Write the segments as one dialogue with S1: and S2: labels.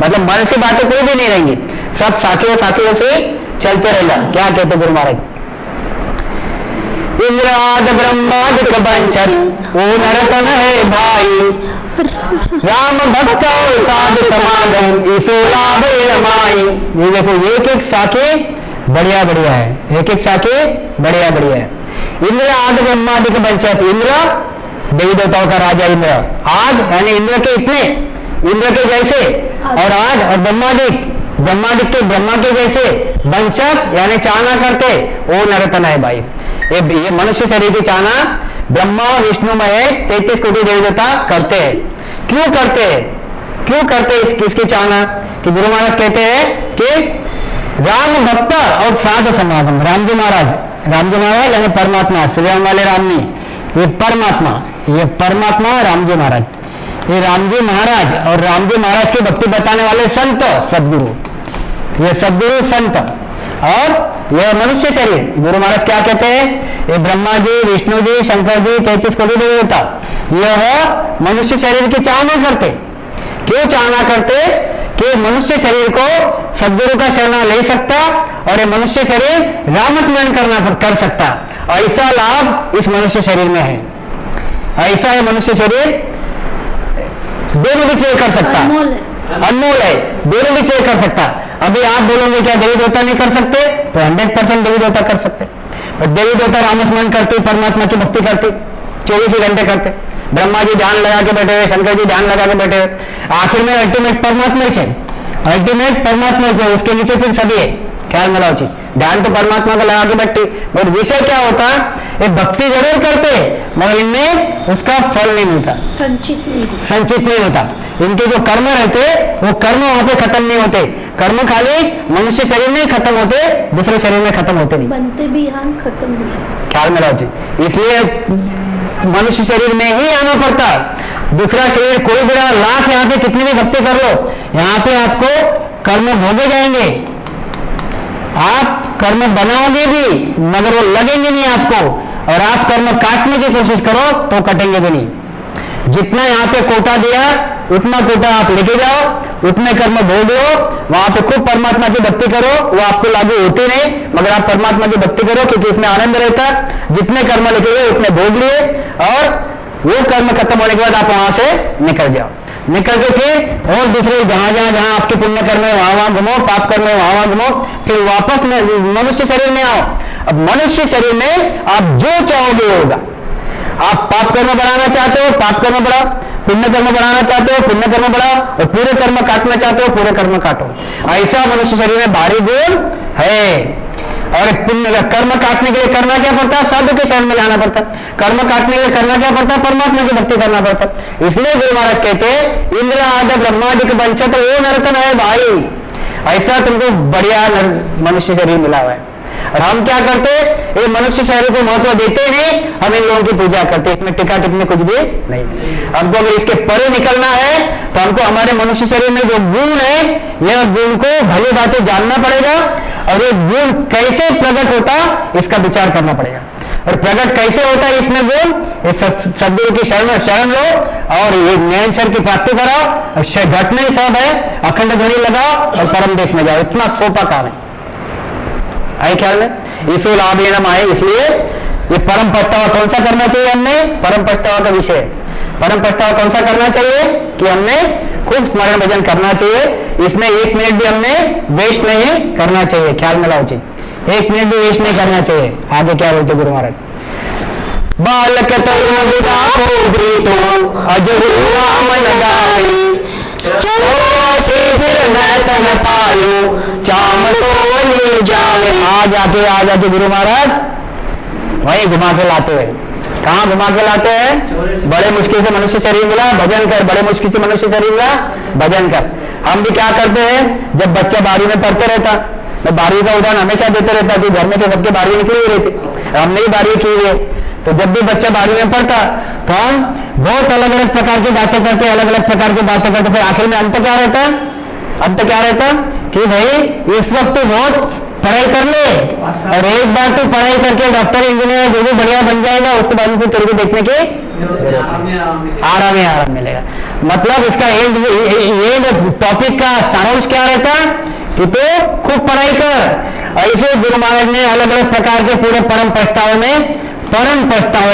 S1: मतलब मन से बातें कोई भी नहीं रहेंगी, सब साखियों साखियों से चलते रहेगा। क्या कहते गुरु महाराज, इंद्राद ब्रह्मादिक पंचत ओ नरतन है भाई, राम भक्त और साधु समागम इसो लाभ रमाई। ये देखो एक एक साखे बढ़िया बढ़िया है, एक एक साखे बढ़िया बढ़िया है। इंद्र आद ब्रह्मादिक पंचत, इंद्र देवी देवताओं का राजा इंद्र, आद यानी इंद्र के इतने, इंद्र के जैसे, और आद और ब्रह्मादिक, ब्रह्मादिक के ब्रह्मा के जैसे, पंचत यानी चाहना करते, ओ नरतन है भाई। ये मनुष्य शरीर की चाहना ब्रह्मा विष्णु महेश 33 कोटि देवी देवता करते हैं। क्यों करते हैं, क्यों करते हैं इसकी चाहना, कि गुरु महाराज कहते हैं कि राम भक्त और साध समागम। राम जी महाराज, राम जी महाराज यानी परमात्मा, श्री राम वाले राम नहीं, ये परमात्मा, ये परमात्मा राम जी महाराज, ये राम जी महाराज और राम जी महाराज की भक्ति बताने वाले संत सदगुरु, ये सदगुरु संत, और यह मनुष्य शरीर। गुरु महाराज क्या कहते हैं, ये ब्रह्मा जी विष्णु जी शंकर जी 33 कोटि देवी देवता, यह मनुष्य शरीर की चाहना करते। क्यों चाहना करते, कि मनुष्य शरीर को सदगुरु का शरण ले सकता, और ये मनुष्य शरीर राम स्मरण कर सकता। ऐसा लाभ इस मनुष्य शरीर में है, ऐसा है मनुष्य शरीर दोनों भी चीज कर सकता, अनमोल है, दोनों भी चीज कर सकता। अभी आप बोलोगे क्या देवी देवता नहीं कर सकते, तो 100% देवी देवता कर सकते। और देवी देवता राम स्मरण करते, परमात्मा की भक्ति करते, 24 घंटे करते। ब्रह्मा जी ध्यान लगा के बैठे हुए, शंकर जी ध्यान लगा के बैठे हुए, आखिर में अल्टीमेट परमात्मा ही है, अल्टीमेट परमात्मा ही है, उसके नीचे फिर सभी है। ख्याल मिलाओ जी, ध्यान तो परमात्मा का लगा के बैठे, बट विषय क्या होता, ये भक्ति जरूर करते मगर इनमें उसका फल नहीं मिलता, संचित नहीं होता। इनके जो कर्म रहते वो कर्म वहां पे खत्म नहीं होते, कर्म खाली मनुष्य शरीर में खत्म होते, दूसरे शरीर में खत्म होते नहीं,
S2: बनते भी यहाँ खत्म भी।
S1: ख्याल मिलाओ जी, इसलिए मनुष्य शरीर में ही आना पड़ता। दूसरा शरीर कोई बड़ा लाख यहाँ पे कितनी भी भक्ति कर लो, यहाँ पे आपको कर्म भोगे जाएंगे, आप कर्म बनाओगे भी मगर वो लगेंगे नहीं आपको, और आप कर्म काटने की कोशिश करो तो कटेंगे भी नहीं। जितना यहाँ पे कोटा दिया उतना कोटा आप लेके जाओ, उतने कर्म भोग लो, वहां पे खूब परमात्मा की भक्ति करो, वो आपको लागू होते नहीं, मगर आप परमात्मा की भक्ति करो क्योंकि इसमें आनंद रहता। जितने कर्म लिखे गए उतने भोग लिए, और वो कर्म खत्म होने के बाद आप वहां से निकल जाओ, निकल के फिर और दूसरे जहां जहां जहां आपके पुण्य कर्म है वहां वहां घुमो, पाप कर्म है वहां वहां घुमो, फिर वापस मनुष्य शरीर में आओ। अब मनुष्य शरीर में आप जो चाहोगे होगा। आप पाप कर्म बढ़ाना चाहते हो पाप कर्म बढ़ाओ, पुण्य कर्म बढ़ाना चाहते हो पुण्य कर्म बढ़ाओ, और पूरे कर्म काटना चाहते हो पूरे कर्म काटो। ऐसा मनुष्य शरीर में भारी गुण है। और पुण्य का कर्म काटने के लिए करना क्या पड़ता है, साधु के शरण में जाना पड़ता है। कर्म काटने के लिए करना क्या पड़ता है, परमात्मा की भक्ति करना पड़ता है। इसलिए गुरु महाराज कहते हैं इंद्र आदि ब्रह्मादिक पंचत वो नर्तन है भाई, ऐसा तुमको बढ़िया मनुष्य शरीर मिला हुआ है। और हम क्या करते, ये मनुष्य शरीर को महत्व देते नहीं, हम इन लोगों की पूजा करते, इसमें टिका टिकने कुछ भी नहीं है। हमको अगर इसके परे निकलना है तो हमको हमारे मनुष्य शरीर में जो गुण है, यह गुण को भली बातें जानना पड़ेगा, और ये गुण कैसे प्रकट होता इसका विचार करना पड़ेगा। और प्रकट कैसे होता है इसमें गुण, सदगुरु की शरण लो, और ये निरंतर की प्राप्ति कराओ, घटना ही सब है, अखंड ध्वनि लगाओ और परम देश में जाओ, इतना सोपा काम है। आई ख्याल में, इसो लाभ लेना आए। इसलिए ये परम पछतावा कौन सा करना चाहिए हमने, परम पछतावा का विषय, परम पछतावा कौन सा करना चाहिए कि हमने खूब स्मरण भजन करना चाहिए। इसमें 1 मिनट भी हमने वेस्ट नहीं करना चाहिए। ख्याल में लाओ जी, 1 मिनट भी वेस्ट नहीं करना चाहिए। आगे क्या बोलते गुरु महाराज, बालक तरुण बुढ़ापो प्रीतो अजर राम लगाई, आ जाके गुरु महाराज वही घुमा के लाते हैं। कहाँ घुमा के लाते हैं, बड़े मुश्किल से मनुष्य शरीर मिला भजन कर, बड़े मुश्किल से मनुष्य शरीर मिला भजन कर। हम भी क्या करते हैं, जब बच्चा 12वीं में पढ़ते रहता, मैं 12वीं का उदाहरण हमेशा देते रहता कि घर में से सबके 12वीं निकली हुई रहती, हमने भी 12वीं की हुई है। तो जब भी बच्चा 12वीं में पढ़ता तो हम बहुत अलग अलग प्रकार की बातें करते, अलग अलग प्रकार की बातें करते, फिर आखिर में अंत क्या रहता, अंत क्या रहता कि भाई इस वक्त तो बहुत पढ़ाई कर ले, और एक बार तो पढ़ाई करके डॉक्टर इंजीनियर जो भी बढ़िया बन जाएगा, उसके बाद में फिर तेरे को देखने की आराम ही आराम मिलेगा। मतलब इसका ये टॉपिक का सारांश क्या रहता कि तो खूब पढ़ाई कर। ऐसे गुरु महाराज ने अलग अलग प्रकार के पूरे परम पछतावे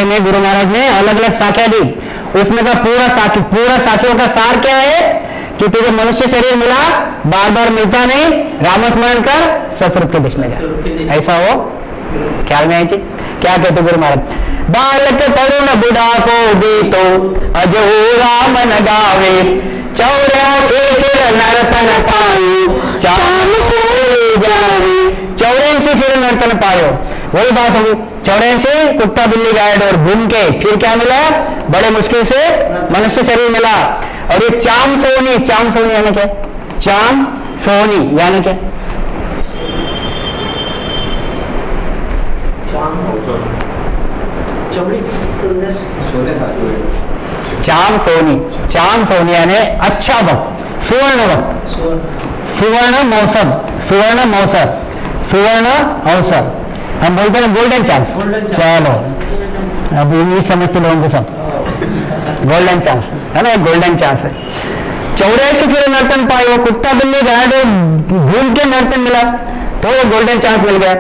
S1: में गुरु महाराज ने अलग अलग साख्या दी। उसमें का पूरा साखियों का सार क्या है कि तुझे मनुष्य शरीर मिला, बार बार मिलता नहीं, रामस्मरण कर, सतस्वरूप के देश में जा। ऐसा हो ख्याल में आई चीज। क्या कहते गुरु महाराज, बालक तरुण बुढ़ा को भी तो अजो राम न गावे, 84 फिर नर्तन पायो, 84 फिर नर्तन पायो। वही बात होगी, 84 कुत्ता बिल्ली गाय और घूम के फिर क्या मिला, बड़े मुश्किल से मनुष्य शरीर मिला। और ये चाम सोनी यानी क्या, चाम सोनी यानी क्या, चाम सोनी यानी अच्छा वक्त, सुवर्ण वक्त, सुवर्ण अवसर। हम बोलते हैं गोल्डन चांस। चलो अब इंग्लिश समझते लोगों को सब, गोल्डन चांस है ना, गोल्डन चांस है। 84 फिर नर्तन पायो, कुत्ता बिल्ली गाय घूम के नर्तन मिला तो गोल्डन चांस मिल गया।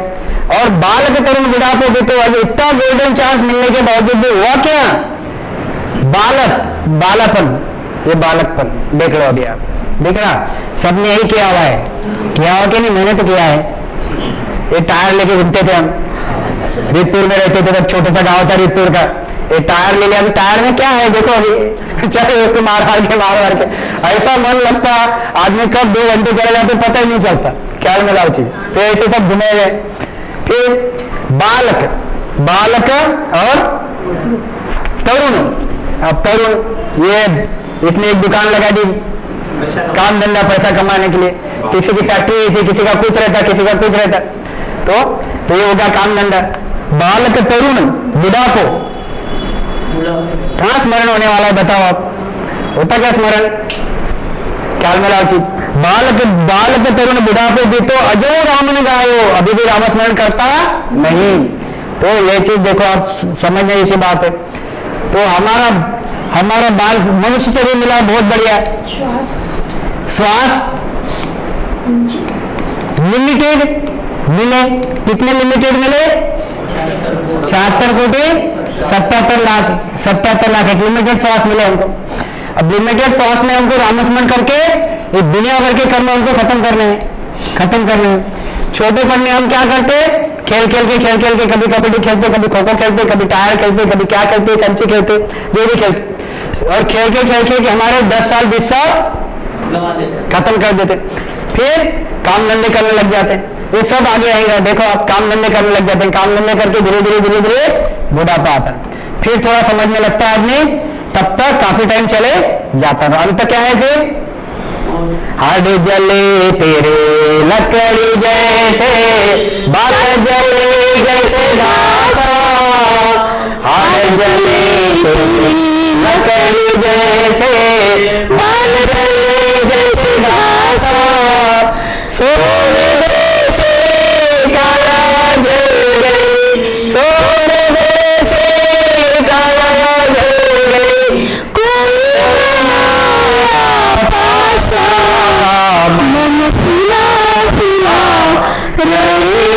S1: और बालक तरुण बुढ़ापे भी तो अब इतना गोल्डन चांस मिलने के बावजूद भी हुआ क्या, बालकपन, ये बालकपन देख लो अभी आप, देख रहा सबने यही किया हुआ है, किया हुआ कि नहीं, मैंने तो किया है। ये टायर लेके घूमते थे हम, रितपुर में रहते थे, तब छोटा सा गांव था रितपुर का। ये टायर ले लिया, अभी टायर में क्या है देखो, अभी चले उसको मार मार के ऐसा मन लगता आदमी कब 2 घंटे चले जाते पता ही नहीं चलता, ख्याल में लाओ चीज। तो ऐसे सब घूमे गए। फिर बालक और तरुण। अब तरुण ये इसने एक दुकान लगा दी, काम धंधा पैसा कमाने के लिए, किसी की फैक्ट्री थी, किसी का कुछ रहता, तो ये होगा काम धंधा। बालक तरुण बुढ़ापो, कहां स्मरण होने वाला है बताओ आप, होता क्या स्मरण, ख्याल में लाओ चीज। बालक तरुण बुढ़ापे भी तो अजो राम न गायो, अभी भी राम स्मरण करता नहीं। तो ये चीज देखो आप समझने जैसी बात है। तो हमारा बाल मनुष्य शरीर मिला, बहुत बढ़िया। श्वास लिमिटेड मिले, कितने लिमिटेड मिले, 76 कोटि 77 लाख एक लिमिटेड श्वास मिले हमको। अब लिमिटेड श्वास में हमको रामस्मरण करके ये दुनिया भर के कर्म हमको खत्म करने हैं। छोटेपन में हम क्या करते, खेल खेल के कभी कबड्डी खेलते, कभी खो खो खेलते, कभी टायर खेलते, कभी क्या खेलते, कंची खेलते, जो भी खेलते, और खेल के हमारे 10 साल 20 साल खत्म कर देते। फिर काम धंधे करने लग जाते हैं, ये सब आगे आएगा। देखो आप काम धंधे करने लग जाते हैं, काम धंधे करके धीरे धीरे बुढ़ापा आता है। फिर थोड़ा समझने लगता है आदमी, तब तक काफी टाइम चले जाता है। अंत क्या है फिर, हड जले तेरे लकड़ी जैसे, बाल जले जैसे घासा, हड जले तेरे लकड़ी जैसे, बाल जले जैसे घासा, सोने जैसे काला जल गई, सोने जैसे काला जल गई, कोई पासा मन फुला रहे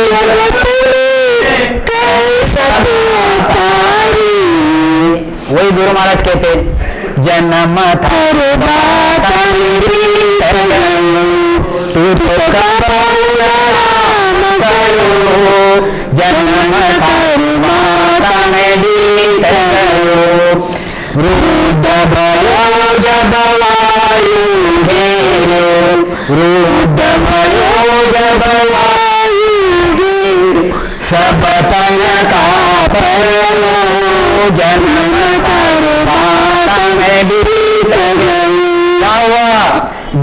S1: जगत में कैसा तारी। वही गुरु महाराज कहते, जन्म थर बात तू तो जन्म थर माता में बीत वृद्ध भयो जब वायु घेरे, वृद्ध भयो जब वायु घेरे, सब तन का परो जन्म थर माता में बीत गई। क्या हुआ,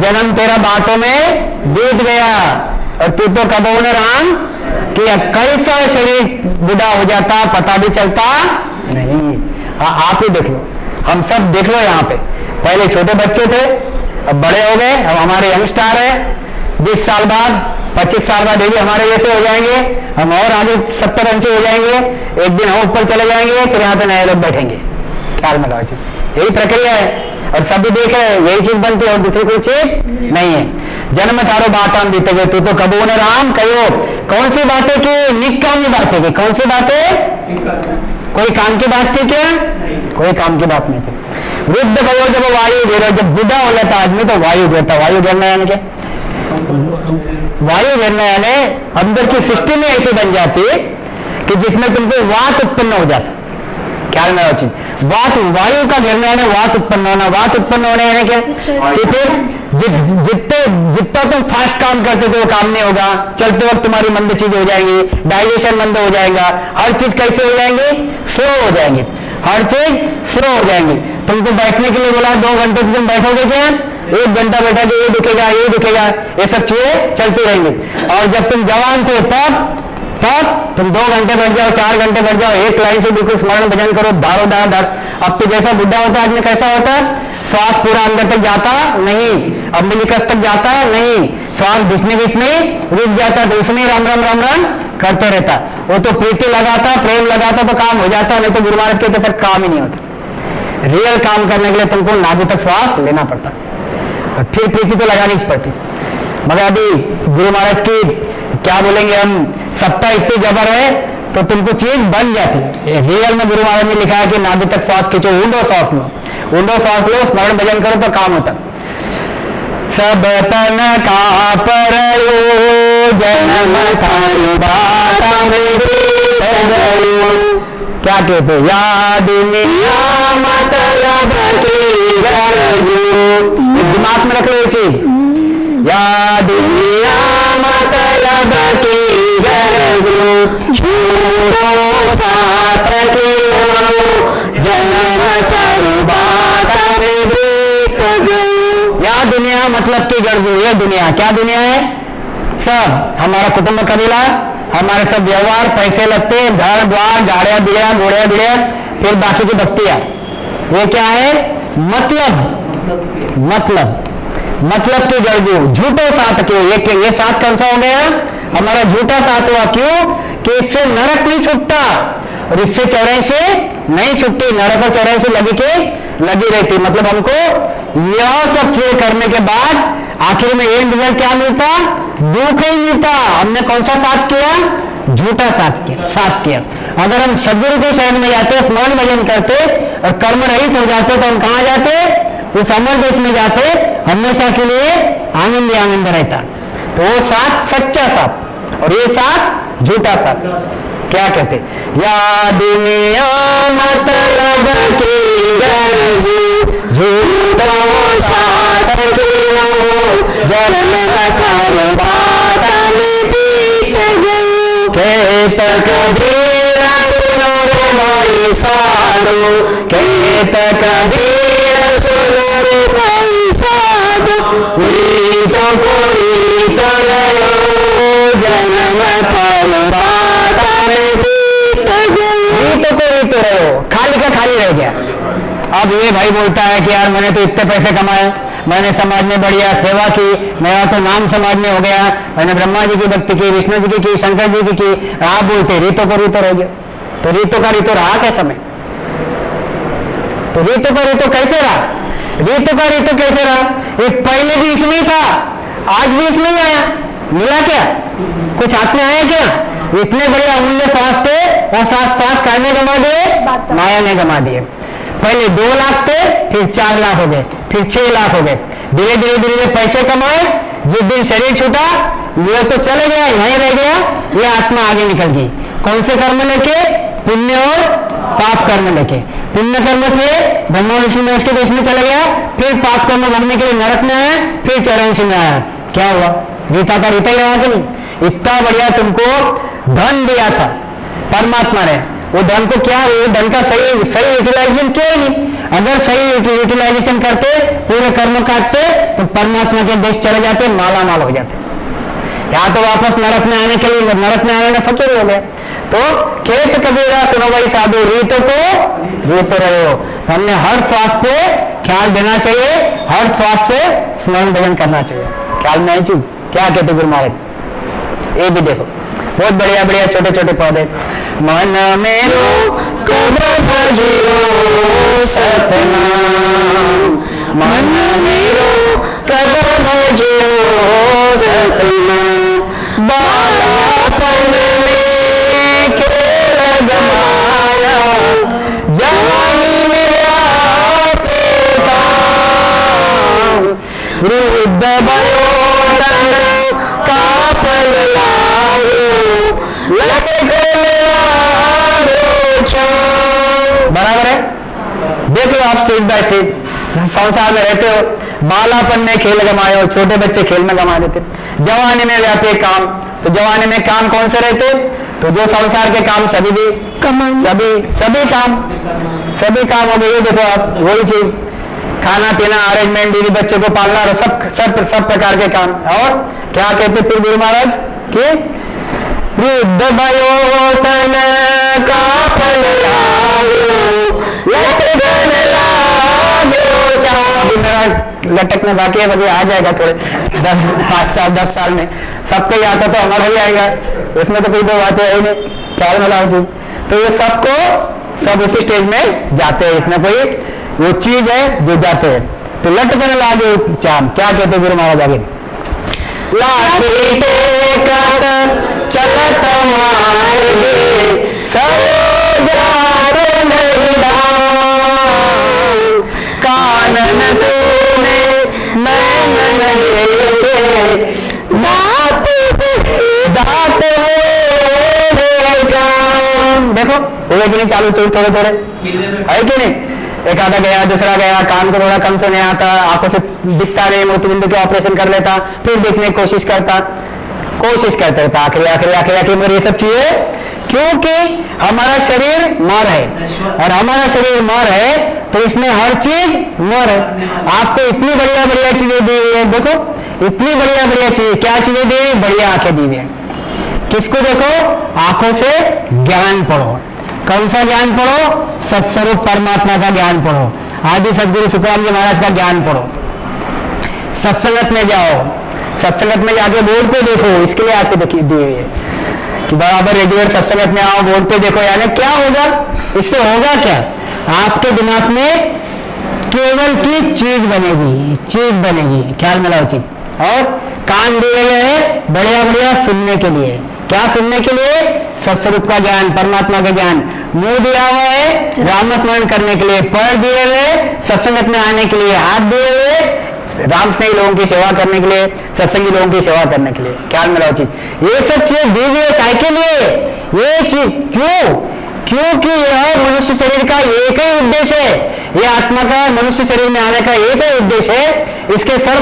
S1: जन्म तेरा बातों में बीत गया, और तू तो कब होने राम कि कैसा शरीर बुढ़ा हो जाता पता भी चलता नहीं। आप ही देख लो, हम सब देख लो यहाँ पे, पहले छोटे बच्चे थे, अब बड़े हो गए, अब हमारे यंगस्टार है, 20 साल बाद 25 साल बाद ये भी हमारे जैसे हो जाएंगे, हम और आगे 70 अंश हो जाएंगे, एक दिन हम ऊपर चले जाएंगे, फिर यहाँ पे नए लोग बैठेंगे। ख्याल में रहो चीज, यही प्रक्रिया है। और सभी देख रहे हैं यही चीज बनती है और दूसरी कोई चीज नहीं है। जन्म थारो बाताम बीते गए, तू तो कबो न राम कहो। कौन सी बातें की? निकामी बातें की। कौन सी बातें? कोई काम की बात थी क्या? कोई काम की बात नहीं थी। वृद्ध भयो जब वायु घेरो, जब बुढ़ा हो जाता आदमी तो वायु घेरता। वायु घेरना यानी क्या? वायु घेरना यानी अंदर की सृष्टि में ऐसी बन जाती है कि जिसमें तुमको वात उत्पन्न हो जाता। ख्याल में रखो, वात वायु का घेरना यानी वात उत्पन्न होना। वात उत्पन्न होने यानी क्या? कि फिर जितना तुम फास्ट काम करते थे वो काम नहीं होगा, चलते वक्त तुम्हारी मंद चीज हो जाएंगी, डाइजेशन मंद हो जाएगा, हर चीज कैसे हो जाएंगी? स्लो हो जाएंगी, हर चीज स्लो हो जाएंगी। तुमको बैठने के लिए बोला 2 घंटे तुम बैठोगे क्या? 1 घंटा बैठा के ये दुखेगा, ये दुखेगा, ये सब चीजें चलती रहेंगी। और जब तुम जवान थे तब तुम 2 घंटे बैठ जाओ, 4 घंटे बैठ जाओ, एक लाइन से बिल्कुल स्मरण भजन करो, धारो धार धार। अब तो जैसा बुढ़ा होता है आदमी कैसा होता है? श्वास पूरा अंदर तक जाता नहीं, अम्बिलिकस तक जाता नहीं, श्वास बीच में रुक जाता, तो उसमें राम राम राम राम करते रहता। वो तो प्रीति लगाता, प्रेम लगाता तो काम हो जाता, नहीं तो गुरु महाराज के तो काम ही नहीं होता। रियल काम करने के लिए तुमको नाभि तक श्वास लेना पड़ता, फिर प्रीति तो लगानी पड़ती। मगर अभी गुरु महाराज की क्या बोलेंगे हम, सत्ता इतनी जबर है तो तुमको चीज बन जाती है। रियल में गुरु महाराज ने लिखा है कि नाभि तक श्वास खींचो, ऊंडो श्वास लो, ऊंडो श्वास लो, स्मरण भजन करो तो काम होता। सब तन का परयो जन्म थारी बात में क्या कहते? या दुनिया मतलब की गरजू, दिमाग में रख लो ये चीज। या दुनिया मतलब की गरजू, झूठो साथ की जन्म थारी बात में बीत गई। या दुनिया मतलब की गरजू, ये दुनिया क्या दुनिया है? सब हमारा कुटुंब कबीला, हमारे सब व्यवहार, पैसे लगते हैं, घर द्वार, गाड़िया बिड़िया, घोड़िया बिड़िया, फिर बाकी की भक्तियां, ये क्या है? मतलब की गरजू, झूठो साथ क्यों? ये साथ कौन सा हो गया? हमारा झूठा साथ हुआ। क्यों? कि इससे नरक नहीं छूटता और इससे 84 नहीं छूटती, नरक और 84 लगी रहती। मतलब हमको यह सब चीजें करने के बाद आखिर में एक रिजल्ट क्या मिलता? दुख ही मिलता। हमने कौन सा साथ किया? झूठा साथ किया। अगर हम सदगुरु के शरण में जाते, स्मरण भजन करते और कर्म रहित हो जाते तो हम कहां जाते? उस अमर देश में जाते, हमेशा के लिए आनंद आनंद रहता। तो वो साथ सच्चा साथ और ये साथ झूठा साथ। क्या कहते? या दुनिया मतलब की गरजू, झूठो साथ कियो जन्म थारी बात में बीत गई। कहत कबीर सुनो रे भाई साधो, कहत कबीर सुनो रे भाई साधो, रीत को रीत रहो जन्म थारी बात में बीत गई। रीत को रीत रहो, खाली का खाली रह गया। अब ये भाई बोलता है कि यार मैंने तो इतने पैसे कमाए, मैंने समाज में बढ़िया सेवा की, मेरा तो नाम समाज में हो गया, मैंने ब्रह्मा जी की भक्ति की, विष्णु जी की शंकर जी की आप बोलते रीतो को रीतो रह गया। तो रीतो का रीतो रहा कैसे? में तो रीतो का रीतो कैसे रहा? रीतो का रीतो कैसे रहा? ये पहले भी इसमें ही था, आज भी इसमें ही आया। मिला क्या? कुछ हाथ में आया क्या? इतने बड़े अमूल्य श्वास थे और श्वास करने गंवा दिए, माया ने गंवा दिए। पहले 2 लाख थे, फिर 4 लाख हो गए, फिर 6 लाख हो गए। धीरे धीरे पैसे कमाए, जिस दिन शरीर छूटा ये तो चले गया, यहीं रह गया, ये आत्मा आगे निकल गई। कौन से कर्म लेके? पुण्य और पाप कर्म लेके। पुण्य कर्म थे, ब्रह्मा विष्णु महेश के देश में चले गया, फिर पाप कर्म करने के लिए नरक में आया, फिर 84 में आया। क्या हुआ? रीता का रीता ही आया कि नहीं? इतना बढ़िया तुमको धन दिया था परमात्मा ने, वो धन को क्या, वो धन का सही यूटिलाइजेशन क्यों नहीं? अगर सही यूटिलाइजेशन करते, पूरे कर्म काटते तो परमात्मा के देश चले जाते, माला माल हो जाते। यहाँ तो वापस नरक में आने के लिए, नरक में आने में फकीर हो गए। तो खेत कबीरा सुनो भाई साधु, रीतो को रीतो रहो। तो हमने हर श्वास पे ख्याल देना चाहिए, हर श्वास से स्मरण भजन करना चाहिए। ख्याल में आई चीज क्या कहते गुरु महाराज? ये भी देखो, बहुत बढ़िया बढ़िया छोटे छोटे पौधे। मन मेरो कब भजियो सपना, मन मेरो कब भजियो सपना, बालापन में खेल गमाया, जवानी में आपे काम, वृद्ध भयो तन का पल लायो, लटकन लायो छाँव। बराबर है? देख लो आप स्टेज बाय स्टेज, संसार में रहते हो, बालापन में खेल गमाए, छोटे बच्चे खेल में गमा देते, जवानी में व्यापे काम, तो जवानी में काम कौन से रहते? तो जो संसार के काम सभी भी सभी काम हो गए। देखो आप वही चीज, खाना पीना, अरेंजमेंट, बीवी बच्चे को पालना, सब प्रकार के काम। और क्या कहते फिर गुरु महाराज कि वृद्ध भयो तन का फल लायो, लटकन लायो छाँव। अभी मेरा लटकना बाकी है, अभी आ जाएगा थोड़े 10 साल में, सबको ही आता तो हमारा भी आएगा, इसमें तो कोई दो बातें है ही नहीं, क्या मतलब चीज। तो ये सबको सब उसी स्टेज में जाते हैं, इसमें कोई वो चीज है जो जाते हैं। तो लटकन लागे चाम, क्या कहते गुरु महाराज आगे? लाठी टेकत चलत मार्गे, सरोजार नहीं दाम, कानन सुने नैनन देखे, दात हुए काम। देखो हुए कि नहीं चालू थोड़े थोड़े है कि नहीं? एक आधा गया, दूसरा गया, कान को थोड़ा कम से नहीं आता, आंखों से दिखता नहीं, मोतीबिंदु के ऑपरेशन कर लेता, फिर देखने की कोशिश करता रहता, आखिरी मगर ये सब चीजें, क्योंकि हमारा शरीर मर है, और हमारा शरीर मर है तो इसमें हर चीज मर है। आपको इतनी बढ़िया बढ़िया चीजें दी हुई है, देखो इतनी बढ़िया बढ़िया चीजें, क्या चीजें दी हुई? बढ़िया आंखें दी हुई है। किसको देखो? आंखों से ज्ञान पढ़ो। कौन सा ज्ञान पढ़ो? सत्स्वरूप परमात्मा का ज्ञान पढ़ो, आदि सदगुरु सुखराम जी महाराज का ज्ञान पढ़ो, सत्संगत में जाओ, सत्संगत में जाके बोर्ड पे देखो, इसके लिए आपको दी हुई है कि बराबर रेगुलर सत्संगत में आओ, बोर्ड पे देखो। यानी क्या होगा? इससे होगा क्या? आपके दिमाग में केवल की चीज बनेगी, ख्याल में लाओ चीज। और कान दिए गए हैं बढ़िया बढ़िया सुनने के लिए, क्या सुनने के लिए? सत्स्वरूप का ज्ञान, परमात्मा का ज्ञान। मुंह दिया हुआ है राम स्मरण करने के लिए, पैर दिए हुए सत्संगत में आने के लिए, हाथ दिए हुए राम स्नेही लोगों की सेवा करने के लिए, सत्संगी लोगों की सेवा करने के लिए। ख्याल में लाओ चीज। ये सब चीज दी हुई है काय के लिए? ये चीज क्यों? क्योंकि यह मनुष्य शरीर का एक ही उद्देश्य है, ये आत्मा का मनुष्य शरीर में आने का एक ही उद्देश्य है। इसके सब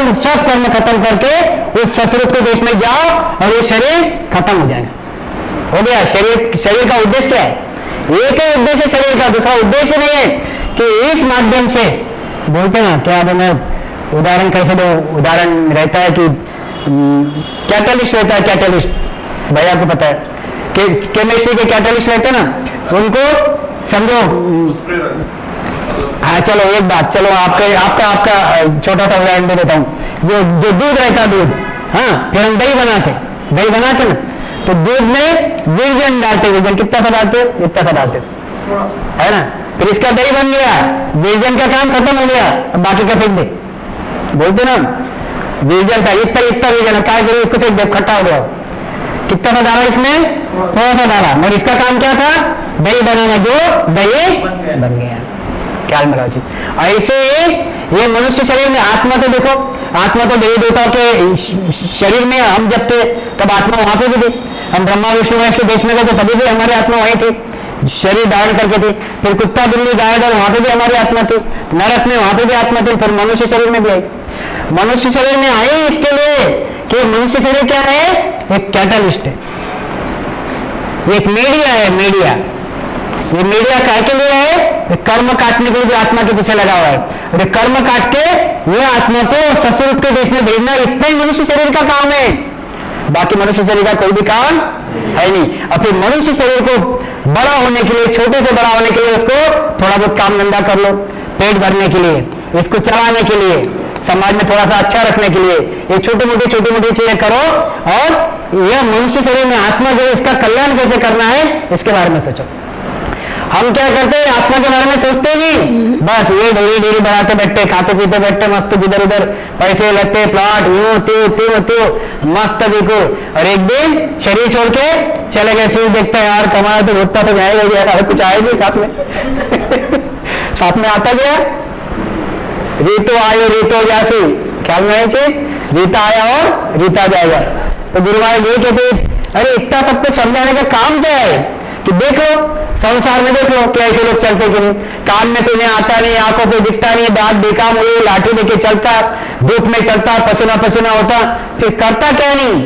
S1: कर्म खत्म करके उस सत्स्वरूप के देश में जाओ और ये शरीर खत्म हो जाएगा। हो गया। शरीर का उद्देश्य क्या है? एक ही उद्देश्य शरीर का, दूसरा उद्देश्य नहीं है कि इस माध्यम से बोलते ना क्या, मैं उदाहरण कैसे दो? उदाहरण रहता है कि कैटलिस्ट रहता है, कैटलिस्ट भैया को पता है कि केमिस्ट्री के कैटलिस्ट रहते हैं ना, उनको समझो। हाँ चलो एक बात, चलो आपका छोटा सा उदाहरण दे देता हूँ। जो दूध रहता है, दूध, हाँ फिर हम दही बनाते ना, तो दूध में विरजन डालते, विरजन कितना सा डालते? इतना सा डालते, है ना। फिर इसका दही बन गया, विरजन का काम खत्म हो गया, अब बाकी का फेंक दे, बोलते ना विरजन का इतना विरजन क्या करो, इसको फेंक दे, खट्टा हो गया। कितना सा डाला इसमें? थोड़ा सा डाला, मगर इसका काम क्या था? दही बनाना, जो दही बन गया। ख्याल में रखो। ऐसे ये मनुष्य शरीर में आत्मा, तो देखो आत्मा तो देवी देवताओं के शरीर में हम जब थे तब आत्मा वहां पे भी थी। हम ब्रह्मा विष्णु महेश के देश में गए तो तभी भी हमारी आत्मा वहीं थी, शरीर धारण करके थी। फिर कुत्ता बिल्ली गाय बैल वहां पे भी हमारी आत्मा थी, नरक में वहां पे भी आत्मा थी, फिर मनुष्य शरीर में भी आई। मनुष्य शरीर में आई इसके लिए कि मनुष्य शरीर क्या है? एक कैटलिस्ट है, एक मीडिया है। ये मीडिया काय के लिए है? कर्म काटने के लिए जो आत्मा के पीछे लगा हुआ है, और कर्म काट के ये आत्मा को सत्स्वरूप के देश में भेजना, इतना ही मनुष्य शरीर का काम है। बाकी मनुष्य शरीर का कोई भी काम है नहीं। और फिर मनुष्य शरीर को बड़ा होने के लिए, छोटे से बड़ा होने के लिए उसको थोड़ा बहुत काम धंधा कर लो, पेट भरने के लिए, इसको चलाने के लिए, समाज में थोड़ा सा अच्छा रखने के लिए ये छोटी मोटी चीजें करो, और यह मनुष्य शरीर में आत्मा जो है इसका कल्याण कैसे करना है इसके बारे में सोचो। हम क्या करते हैं, आत्मा के बारे में सोचते नहीं, बस ये डेरी बढ़ाते बैठे, खाते पीते बैठे, मस्त जिधर उधर पैसे लगते, प्लॉट यूं त्यों मस्त बिको, और एक दिन शरीर छोड़ के चले गए, फिर देखते हैं यार कमाया तो भुगता तो जाएगा, कुछ आएगी साथ में साथ में आता गया रीतो आयो रीतो जासी, ख्याल में रीता आया और रीता जाएगा। तो गुरु महाराज ये कहते अरे इतना सबको समझाने का काम क्या है कि देख लो संसार में, देख लो कि ऐसे लोग चलते कि नहीं, कान में सुने आता नहीं, आंखों से दिखता नहीं, दांत बेकाम हुए, लाठी लेके चलता, धूप में चलता, पसीना पसीना होता, फिर करता क्या नहीं,